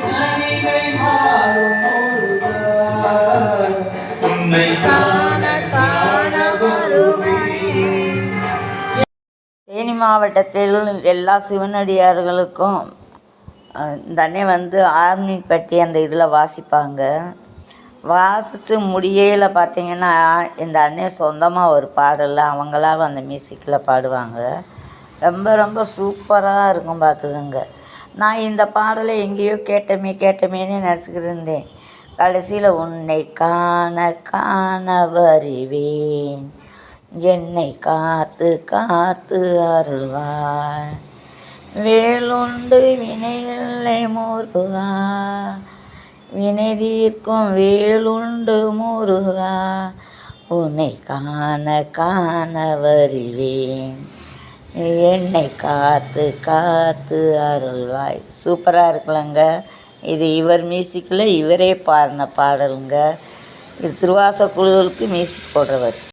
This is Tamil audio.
கணிகை மாறும் உன்னை காண காண வருவேன். தேனி மாவட்டத்தில் எல்லா சிவனடியார்களுக்கும் இந்த அண்ணே ஆர்மிப்பட்டி அந்த இதில் வாசிப்பாங்க. வாசித்து முடியையில் பார்த்திங்கன்னா இந்த அண்ணே சொந்தமாக ஒரு பாடல் அவங்களாக அந்த மியூசிக்கில் பாடுவாங்க. ரொம்ப ரொம்ப சூப்பராக இருக்கும் பார்த்துக்குங்க. நான் இந்த பாடலை எங்கேயோ கேட்டமேன்னு நினச்சிக்கிட்டு இருந்தேன். கடைசியில் உன்னை காண காண வருவேன், என்னை காத்து காத்து அருள்வாய், வேலுண்டு வினையில்லை முருகா, வினை தீர்க்கும் வேலுண்டு முருகா, உன்னை காண காண வருவேன், என்னை காத்து காத்து அருள்வாய். சூப்பராக இருக்குல்லங்க. இது இவர் மியூசிக்கில் இவரே பாடின பாடலுங்க. இது திருவாச குழுக்களுக்கு மியூசிக் போடுறவர்.